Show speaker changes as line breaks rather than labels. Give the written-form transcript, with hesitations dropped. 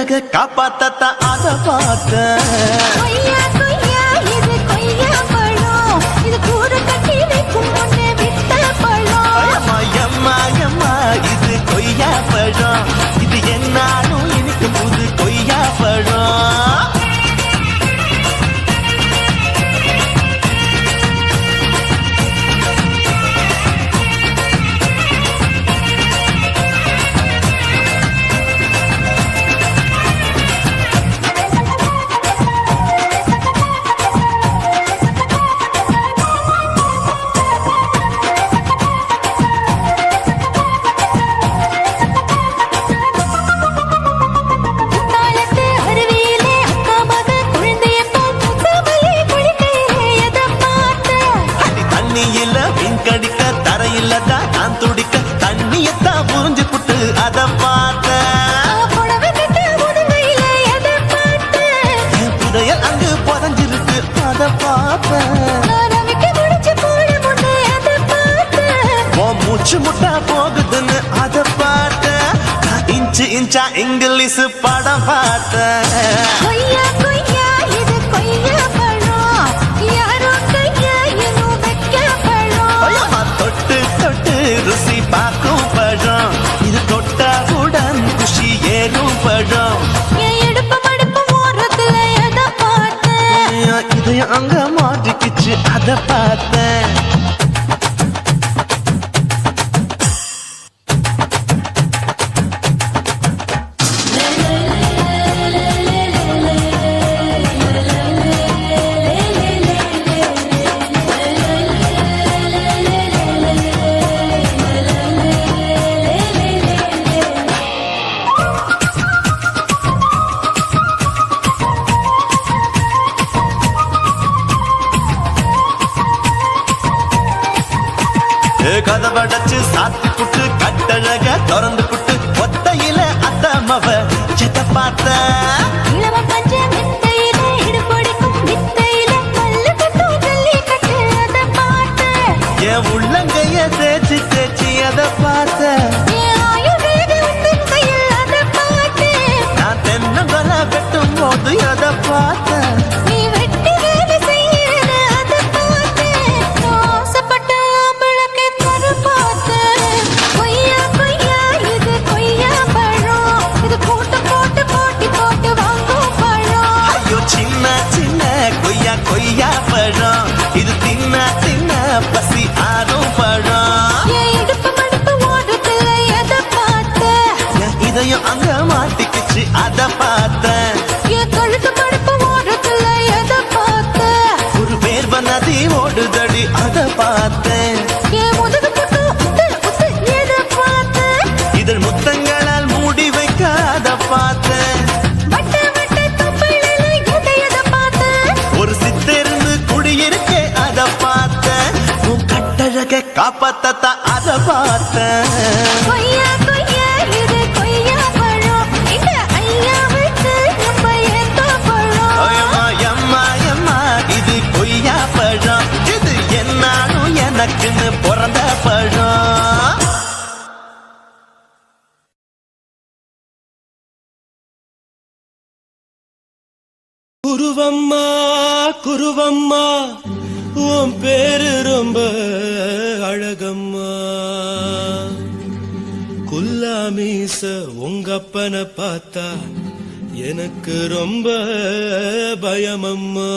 கட்டழக காப்பாத்தா அத பார்த்த
கொய்யா கொய்யா இது கொய்யா பழம் இது கூற கட்டி வைக்கும் முன்னே விட்ட பழம்
எம்மா எம்மா இது கொய்யா பழம் இது என்னாலும் எனக்கு புது கொய்யா பழம் முட்டா போகுதுன்னு அத பார்த்த இன்ச்சு இன்ச்சா இங்கிலீஷ் படம் பார்த்த
கொய்யா கொய்யா இது கொய்யா பழம் யாரோ கையா இன்னும் வைக்க பழம்
தொட்டு தொட்டு ருசி பார்க்கும் பழம் இது தொட்டாவுடன் குஷி ஏறும் பழம்
என் இடுப்பு மடுப்பு ஓரத்துல எத பார்த்தேன்
இதையும் அங்க மாட்டிக்கிச்சு அத பார்த்தேன் கதவடைச்சு சாத்தி புட்டு கட்டழக திறந்து புட்டு ஒத்தையில அத்தமவ செத்த பார்த்த
இளவ பஞ்ச வித்தையில இடுபொடிக்கும் வித்தையில கல்லு கட்டும் ஜல்லி கட்டு அத பார்த்த
என் உள்ளங்கைய தேய்ச்சி தேய்ச்சி அத பார்த்த
என் ஆயுர்வேத உந்தன் கையில் அத பார்த்த
நான் தென்னங்கொலை வெட்டும் போது அத பார்த்த
நீ வெட்டி வேலை செய்யற அத பார்த்த ஆசைப்பட்ட ஆம்பளக்கு தர பார்த்த கொய்யா கொய்யா இது கொய்யா பழம் இது போட்டு போட்டு போட்டி போட்டு வாங்கும் பழம்
ஐயோ சின்ன சின்ன கொய்யா கொய்யா பழம் இது தின்ன தின்ன பசி ஆறும் பழம்
என் இடுப்பு மடுப்பு ஓடுத்துல எத பார்த்த
என் இதயம் அங்க மாட்டிக்கிச்சு அத பார்த்தேன்
என் கழுத்து மடுப்பு ஓடுத்துல எத பார்த்த
ஒரு வேர்வ நதி ஓடுதடி அத பார்த்தேன்
என் முதுகு புட்டு உத்து உத்து எத பார்த்த
இதழ் முத்தங்களால் மூடி வைக்க அத பார்த்தேன்
வட்ட வட்ட தொப்பையில எத பார்த்த
ஒரு சித்தெருந்து குடியிருக்கே அத பார்த்தேன் உன் கட்டழக காப்பாத்தா அத பார்த்தேன்
கொய்யா கொய்யா இது கொய்யா பழம் இந்த ஐயா விட்டு நம்ம எந்த பழம்
எம்மா எம்மா இது கொய்யா பழம் இது என்னாலும் எனக்குன்னு பிறந்த பழம்
குருவம்மா குருவம்மா உன் பேரு ரொம்ப அழகம்மா குல்லாமீச உங்க அப்பனை பார்த்தா எனக்கு ரொம்ப பயமம்மா